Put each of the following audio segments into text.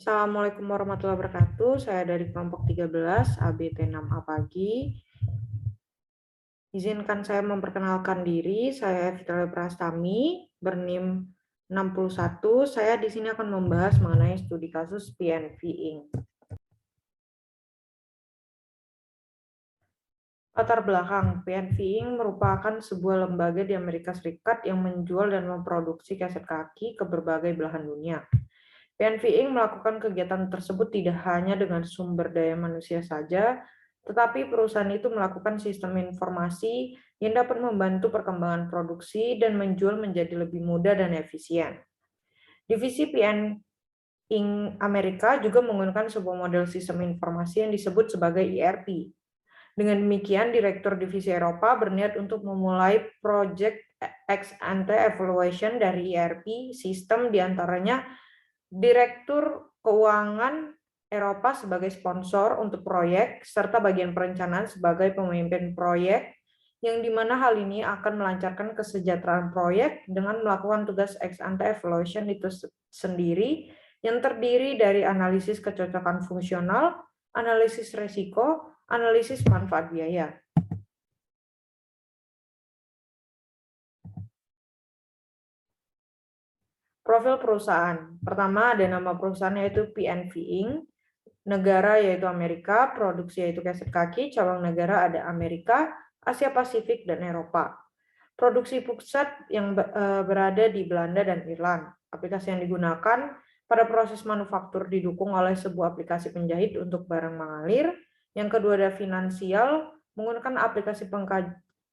Assalamualaikum warahmatullahi wabarakatuh. Saya dari kelompok 13 ABT6A pagi. Izinkan saya memperkenalkan diri. Saya Fitria Prastami, berNIM 61. Saya di sini akan membahas mengenai studi kasus PNV Inc. Latar belakang, PNV Inc. merupakan sebuah lembaga di Amerika Serikat yang menjual dan memproduksi kaset kaki ke berbagai belahan dunia. PNV Inc. melakukan kegiatan tersebut tidak hanya dengan sumber daya manusia saja, tetapi perusahaan itu melakukan sistem informasi yang dapat membantu perkembangan produksi dan menjual menjadi lebih mudah dan efisien. Divisi PN Inc. Amerika juga menggunakan sebuah model sistem informasi yang disebut sebagai ERP. Dengan demikian, Direktur Divisi Eropa berniat untuk memulai proyek ex ante evaluation dari ERP sistem, diantaranya Direktur Keuangan Eropa sebagai sponsor untuk proyek, serta bagian perencanaan sebagai pemimpin proyek, yang dimana hal ini akan melancarkan kesejahteraan proyek dengan melakukan tugas ex ante evaluation itu sendiri, yang terdiri dari analisis kecocokan fungsional, analisis risiko, analisis manfaat biaya. Profil perusahaan. Pertama ada nama perusahaan yaitu PNV Inc. Negara yaitu Amerika, produksi yaitu kaset kaki, cabang negara ada Amerika, Asia Pasifik, dan Eropa. Produksi pusat yang berada di Belanda dan Irland. Aplikasi yang digunakan pada proses manufaktur didukung oleh sebuah aplikasi penjahit untuk barang mengalir. Yang kedua ada finansial, menggunakan aplikasi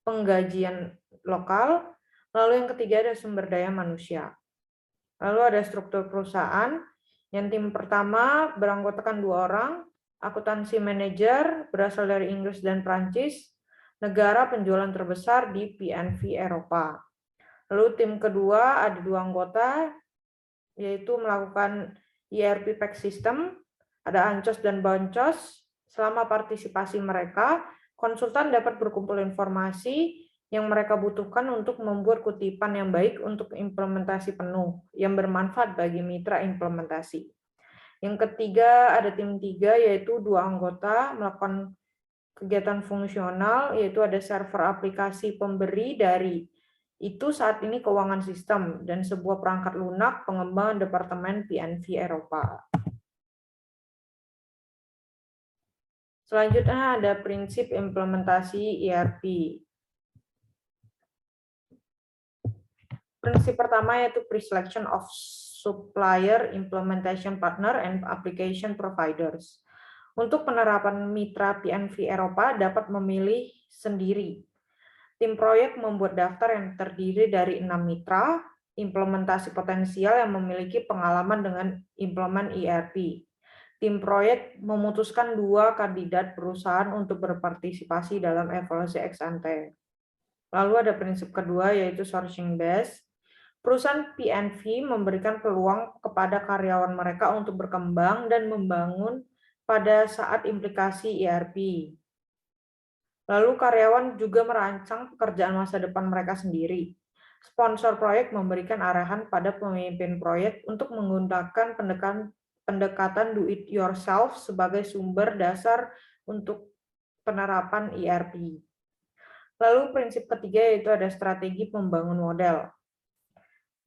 penggajian lokal. Lalu yang ketiga ada sumber daya manusia. Lalu ada struktur perusahaan, yang tim pertama beranggotakan 2 orang, akuntansi manajer berasal dari Inggris dan Prancis, negara penjualan terbesar di PNV Eropa. Lalu tim kedua ada 2 anggota, yaitu melakukan ERP PAC System, ada Ancos dan Boncos. Selama partisipasi mereka, konsultan dapat berkumpul informasi yang mereka butuhkan untuk membuat kutipan yang baik untuk implementasi penuh, yang bermanfaat bagi mitra implementasi. Yang ketiga, ada tim 3, yaitu 2 anggota melakukan kegiatan fungsional, yaitu ada server aplikasi pemberi dari itu saat ini keuangan sistem, dan sebuah perangkat lunak pengembangan Departemen PNV Eropa. Selanjutnya ada prinsip implementasi ERP. Prinsip pertama yaitu pre-selection of supplier, implementation partner, and application providers. Untuk penerapan mitra PNV Eropa dapat memilih sendiri. Tim proyek membuat daftar yang terdiri dari 6 mitra, implementasi potensial yang memiliki pengalaman dengan implement ERP. Tim proyek memutuskan 2 kandidat perusahaan untuk berpartisipasi dalam evaluasi ex ante. Lalu ada prinsip kedua yaitu sourcing base. Perusahaan PNV memberikan peluang kepada karyawan mereka untuk berkembang dan membangun pada saat implikasi ERP. Lalu karyawan juga merancang pekerjaan masa depan mereka sendiri. Sponsor proyek memberikan arahan pada pemimpin proyek untuk menggunakan pendekatan do it yourself sebagai sumber dasar untuk penerapan ERP. Lalu prinsip ketiga yaitu ada strategi pembangun model.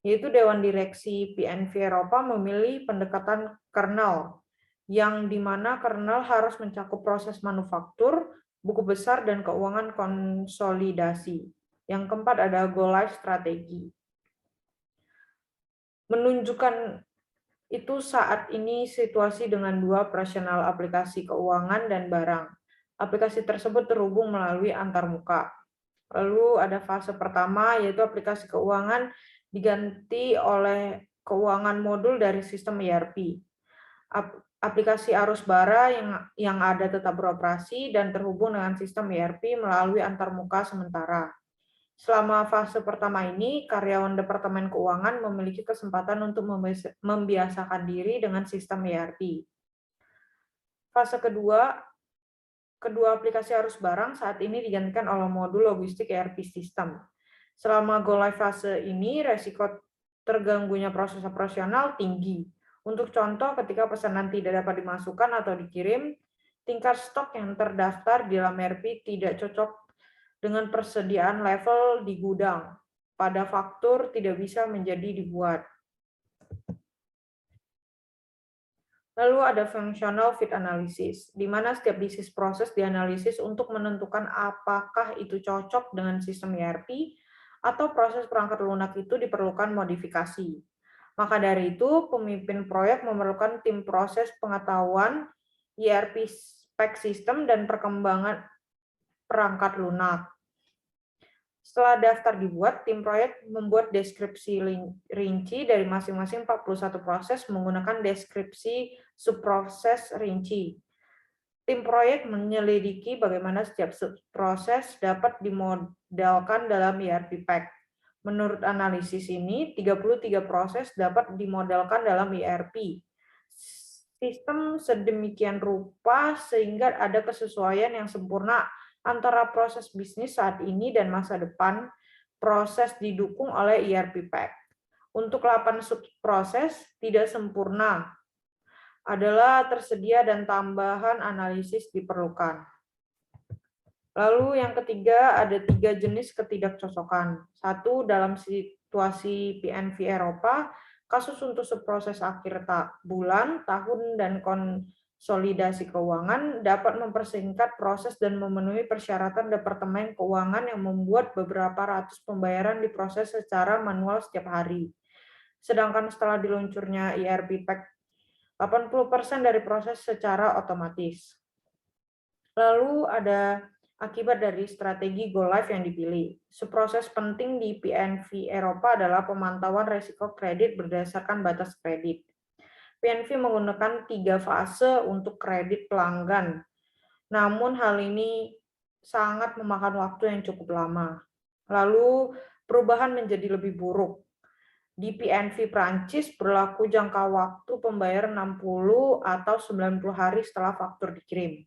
Yaitu Dewan Direksi PNV Eropa memilih pendekatan kernel, yang dimana kernel harus mencakup proses manufaktur, buku besar, dan keuangan konsolidasi. Yang keempat ada go live strategi. Menunjukkan itu saat ini situasi dengan 2 operasional aplikasi keuangan dan barang. Aplikasi tersebut terhubung melalui antarmuka. Lalu ada fase pertama yaitu aplikasi keuangan diganti oleh keuangan modul dari sistem ERP. Aplikasi arus bara yang ada tetap beroperasi dan terhubung dengan sistem ERP melalui antarmuka sementara. Selama fase pertama ini, karyawan Departemen Keuangan memiliki kesempatan untuk membiasakan diri dengan sistem ERP. Fase kedua aplikasi arus barang saat ini digantikan oleh modul logistik ERP System. Selama go live fase ini, resiko terganggunya proses operasional tinggi. Untuk contoh, ketika pesanan tidak dapat dimasukkan atau dikirim, tingkat stok yang terdaftar di dalam ERP tidak cocok dengan persediaan level di gudang. Pada faktur tidak bisa menjadi dibuat. Lalu ada functional fit analysis, di mana setiap bisnis proses dianalisis untuk menentukan apakah itu cocok dengan sistem ERP atau proses perangkat lunak itu diperlukan modifikasi. Maka dari itu, pemimpin proyek memerlukan tim proses pengetahuan ERP spek sistem dan perkembangan perangkat lunak. Setelah daftar dibuat, tim proyek membuat deskripsi rinci dari masing-masing 41 proses menggunakan deskripsi subproses rinci. Tim proyek menyelidiki bagaimana setiap proses dapat dimodelkan dalam ERP pack. Menurut analisis ini, 33 proses dapat dimodelkan dalam ERP. Sistem sedemikian rupa sehingga ada kesesuaian yang sempurna antara proses bisnis saat ini dan masa depan. Proses didukung oleh ERP pack. Untuk 8 subproses tidak sempurna adalah tersedia dan tambahan analisis diperlukan. Lalu yang ketiga, ada 3 jenis ketidakcocokan. 1, dalam situasi PNV Eropa, kasus untuk subproses akhir bulan, tahun, dan konsolidasi keuangan dapat mempersingkat proses dan memenuhi persyaratan Departemen Keuangan yang membuat beberapa ratus pembayaran diproses secara manual setiap hari. Sedangkan setelah diluncurnya ERP pack, 80% dari proses secara otomatis. Lalu ada akibat dari strategi Go Live yang dipilih. Subproses penting di PNV Eropa adalah pemantauan risiko kredit berdasarkan batas kredit. PNV menggunakan 3 fase untuk kredit pelanggan. Namun hal ini sangat memakan waktu yang cukup lama. Lalu perubahan menjadi lebih buruk. Di PNV Prancis berlaku jangka waktu pembayaran 60 atau 90 hari setelah faktur dikirim.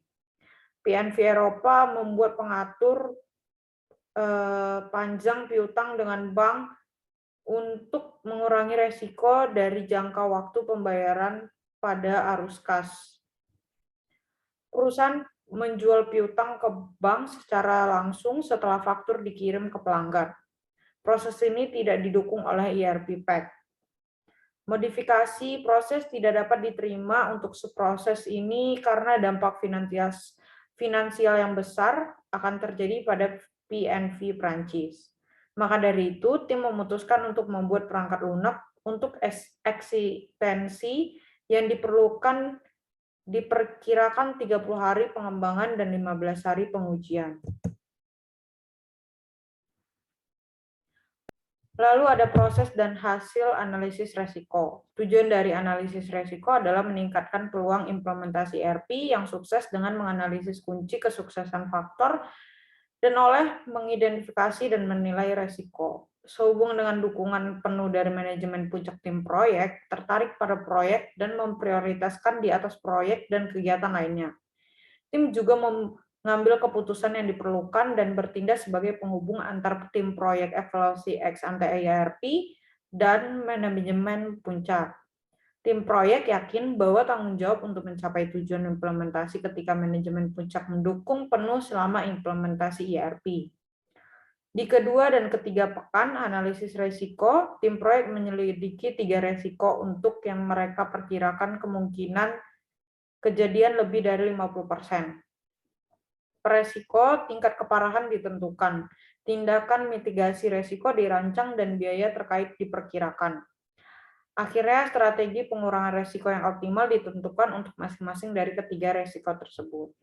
PNV Eropa membuat pengatur panjang piutang dengan bank untuk mengurangi resiko dari jangka waktu pembayaran pada arus kas. Perusahaan menjual piutang ke bank secara langsung setelah faktur dikirim ke pelanggan. Proses ini tidak didukung oleh ERP pack. Modifikasi proses tidak dapat diterima untuk subproses ini karena dampak finansial yang besar akan terjadi pada PNV Prancis. Maka dari itu, tim memutuskan untuk membuat perangkat lunak untuk eksistensi yang diperkirakan 30 hari pengembangan dan 15 hari pengujian. Lalu ada proses dan hasil analisis resiko. Tujuan dari analisis resiko adalah meningkatkan peluang implementasi ERP yang sukses dengan menganalisis kunci kesuksesan faktor dan oleh mengidentifikasi dan menilai resiko. Sehubungan dengan dukungan penuh dari manajemen puncak tim proyek, tertarik pada proyek dan memprioritaskan di atas proyek dan kegiatan lainnya. Tim juga mengambil keputusan yang diperlukan dan bertindak sebagai penghubung antar tim proyek evaluasi ex ante ERP dan manajemen puncak. Tim proyek yakin bahwa tanggung jawab untuk mencapai tujuan implementasi ketika manajemen puncak mendukung penuh selama implementasi ERP. Di kedua dan ketiga pekan analisis resiko, tim proyek menyelidiki 3 resiko untuk yang mereka perkirakan kemungkinan kejadian lebih dari 50%. Resiko, tingkat keparahan ditentukan. Tindakan mitigasi resiko dirancang dan biaya terkait diperkirakan. Akhirnya, strategi pengurangan resiko yang optimal ditentukan untuk masing-masing dari ketiga resiko tersebut.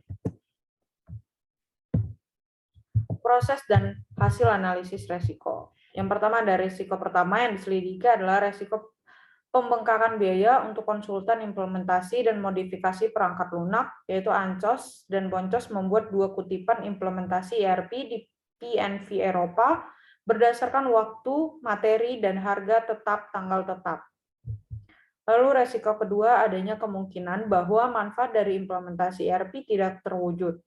Proses dan hasil analisis resiko. Yang pertama, ada resiko pertama yang diselidiki adalah resiko pembengkakan biaya untuk konsultan implementasi dan modifikasi perangkat lunak, yaitu Ancos dan Boncos membuat 2 kutipan implementasi ERP di PNV Eropa berdasarkan waktu, materi, dan harga tetap tanggal tetap. Lalu resiko kedua, adanya kemungkinan bahwa manfaat dari implementasi ERP tidak terwujud.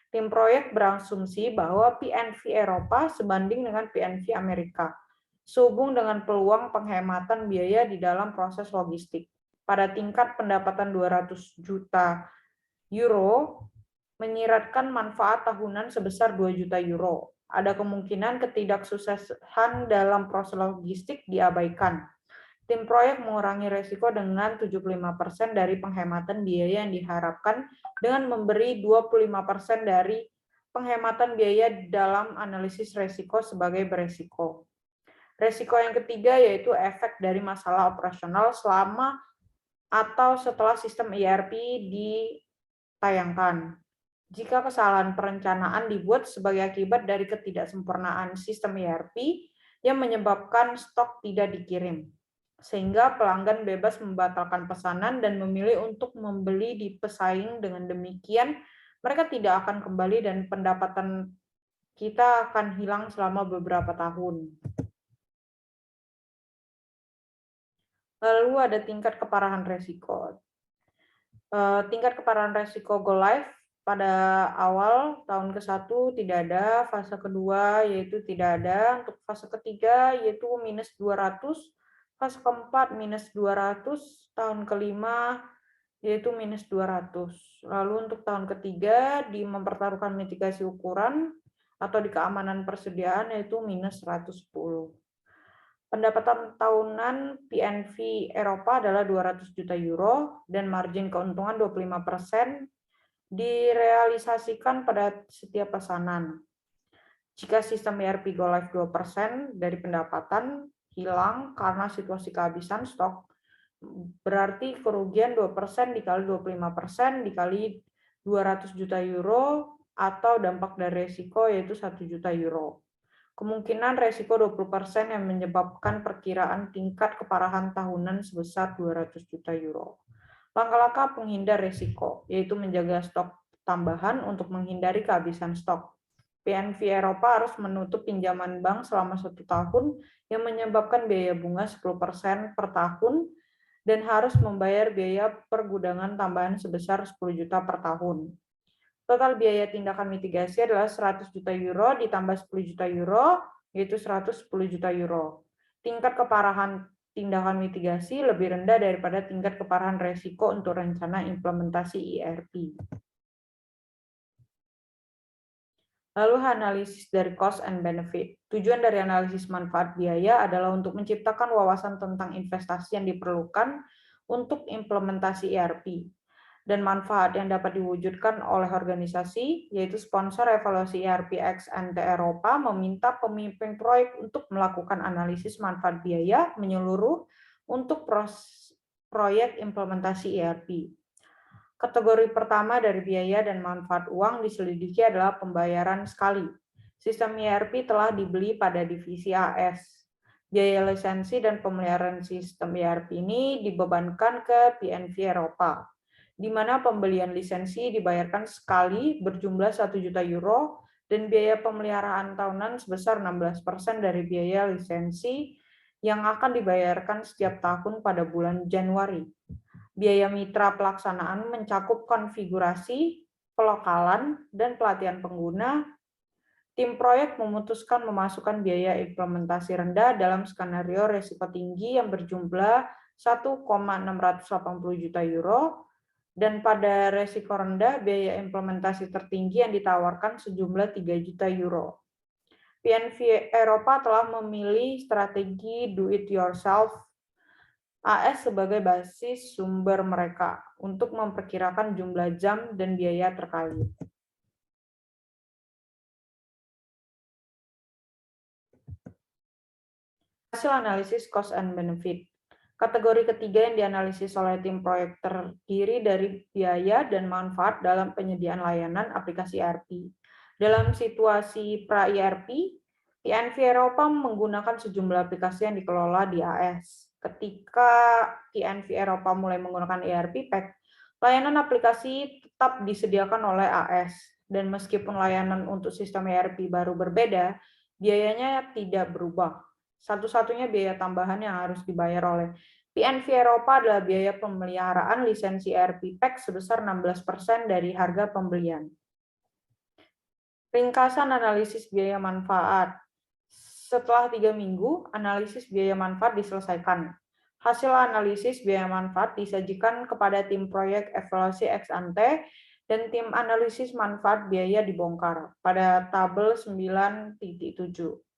Tim proyek berasumsi bahwa PNV Eropa sebanding dengan PNV Amerika, sehubung dengan peluang penghematan biaya di dalam proses logistik. pada tingkat pendapatan 200 juta euro menyiratkan manfaat tahunan sebesar 2 juta euro. Ada kemungkinan ketidaksuksesan dalam proses logistik diabaikan. Tim proyek mengurangi risiko dengan 75% dari penghematan biaya yang diharapkan dengan memberi 25% dari penghematan biaya dalam analisis risiko sebagai beresiko. Risiko yang ketiga yaitu efek dari masalah operasional selama atau setelah sistem ERP ditayangkan. Jika kesalahan perencanaan dibuat sebagai akibat dari ketidaksempurnaan sistem ERP yang menyebabkan stok tidak dikirim, sehingga pelanggan bebas membatalkan pesanan dan memilih untuk membeli di pesaing. Dengan demikian, mereka tidak akan kembali dan pendapatan kita akan hilang selama beberapa tahun. Lalu ada tingkat keparahan resiko. Tingkat keparahan resiko go live pada awal tahun ke-1 tidak ada, fase kedua yaitu tidak ada, untuk fase ketiga yaitu -200, fase keempat -200, tahun kelima yaitu -200. Lalu untuk tahun ketiga di mempertaruhkan mitigasi ukuran atau di keamanan persediaan yaitu -110. Pendapatan tahunan PNV Eropa adalah 200 juta euro dan margin keuntungan 25% direalisasikan pada setiap pesanan. Jika sistem ERP go live 2% dari pendapatan hilang karena situasi kehabisan stok, berarti kerugian 2% dikali 25% dikali 200 juta euro atau dampak dari risiko yaitu 1 juta euro. Kemungkinan risiko 20% yang menyebabkan perkiraan tingkat keparahan tahunan sebesar 200 juta euro. Langkah-langkah penghindar risiko, yaitu menjaga stok tambahan untuk menghindari kehabisan stok. PNV Eropa harus menutup pinjaman bank selama 1 tahun yang menyebabkan biaya bunga 10% per tahun dan harus membayar biaya pergudangan tambahan sebesar 10 juta per tahun. Total biaya tindakan mitigasi adalah 100 juta euro ditambah 10 juta euro, yaitu 110 juta euro. Tingkat keparahan tindakan mitigasi lebih rendah daripada tingkat keparahan resiko untuk rencana implementasi ERP. Lalu analisis dari cost and benefit. Tujuan dari analisis manfaat biaya adalah untuk menciptakan wawasan tentang investasi yang diperlukan untuk implementasi ERP dan manfaat yang dapat diwujudkan oleh organisasi, yaitu sponsor evaluasi ERP ex ante Eropa meminta pemimpin proyek untuk melakukan analisis manfaat biaya menyeluruh untuk proyek implementasi ERP. Kategori pertama dari biaya dan manfaat uang diselidiki adalah pembayaran sekali. Sistem ERP telah dibeli pada divisi AS. Biaya lisensi dan pemeliharaan sistem ERP ini dibebankan ke PNV Eropa, di mana pembelian lisensi dibayarkan sekali berjumlah 1 juta euro dan biaya pemeliharaan tahunan sebesar 16% dari biaya lisensi yang akan dibayarkan setiap tahun pada bulan Januari. Biaya mitra pelaksanaan mencakup konfigurasi, pelokalan, dan pelatihan pengguna. Tim proyek memutuskan memasukkan biaya implementasi rendah dalam skenario risiko tinggi yang berjumlah 1,680 juta euro, dan pada risiko rendah, biaya implementasi tertinggi yang ditawarkan sejumlah 3 juta euro. PNV Eropa telah memilih strategi do it yourself AS sebagai basis sumber mereka untuk memperkirakan jumlah jam dan biaya terkait. Hasil analisis cost and benefit. Kategori ketiga yang dianalisis oleh tim proyek terdiri dari biaya dan manfaat dalam penyediaan layanan aplikasi ERP. Dalam situasi pra-ERP, PNV Eropa menggunakan sejumlah aplikasi yang dikelola di AS. Ketika PNV Eropa mulai menggunakan ERP Pack, layanan aplikasi tetap disediakan oleh AS. Dan meskipun layanan untuk sistem ERP baru berbeda, biayanya tidak berubah. Satu-satunya biaya tambahan yang harus dibayar oleh PNV Eropa adalah biaya pemeliharaan lisensi ERP Pack sebesar 16% dari harga pembelian. Ringkasan analisis biaya manfaat. Setelah 3 minggu, analisis biaya manfaat diselesaikan. Hasil analisis biaya manfaat disajikan kepada tim proyek evaluasi ex ante dan tim analisis manfaat biaya dibongkar pada tabel 9.7.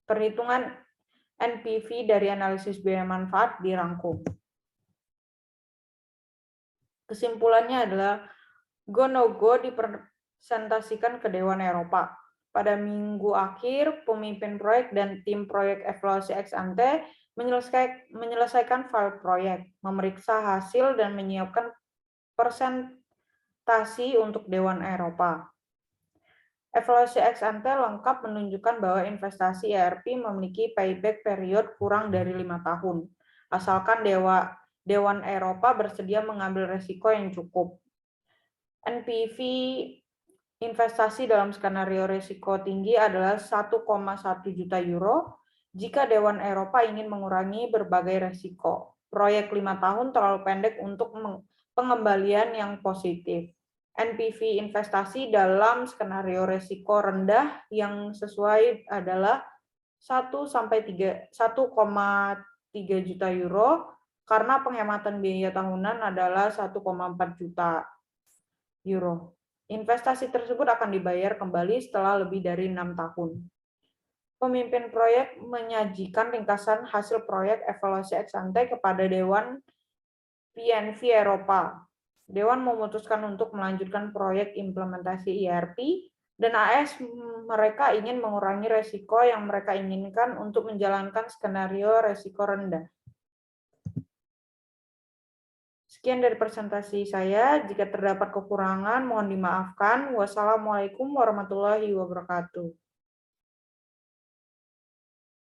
Perhitungan NPV dari analisis biaya manfaat dirangkum. Kesimpulannya adalah go no go dipresentasikan ke Dewan Eropa. Pada minggu akhir, pemimpin proyek dan tim proyek evaluasi ex ante menyelesaikan file proyek, memeriksa hasil, dan menyiapkan presentasi untuk Dewan Eropa. Evaluasi ex ante lengkap menunjukkan bahwa investasi ERP memiliki payback period kurang dari 5 tahun, asalkan Dewan Eropa bersedia mengambil risiko yang cukup. NPV investasi dalam skenario risiko tinggi adalah 1,1 juta euro jika Dewan Eropa ingin mengurangi berbagai risiko. Proyek 5 tahun terlalu pendek untuk pengembalian yang positif. NPV investasi dalam skenario risiko rendah yang sesuai adalah 1,3 juta euro karena penghematan biaya tahunan adalah 1,4 juta euro. Investasi tersebut akan dibayar kembali setelah lebih dari 6 tahun. Pemimpin proyek menyajikan ringkasan hasil proyek evaluasi ex ante kepada Dewan PNV Eropa. Dewan memutuskan untuk melanjutkan proyek implementasi ERP, dan AS mereka ingin mengurangi resiko yang mereka inginkan untuk menjalankan skenario resiko rendah. Sekian dari presentasi saya. Jika terdapat kekurangan, mohon dimaafkan. Wassalamualaikum warahmatullahi wabarakatuh.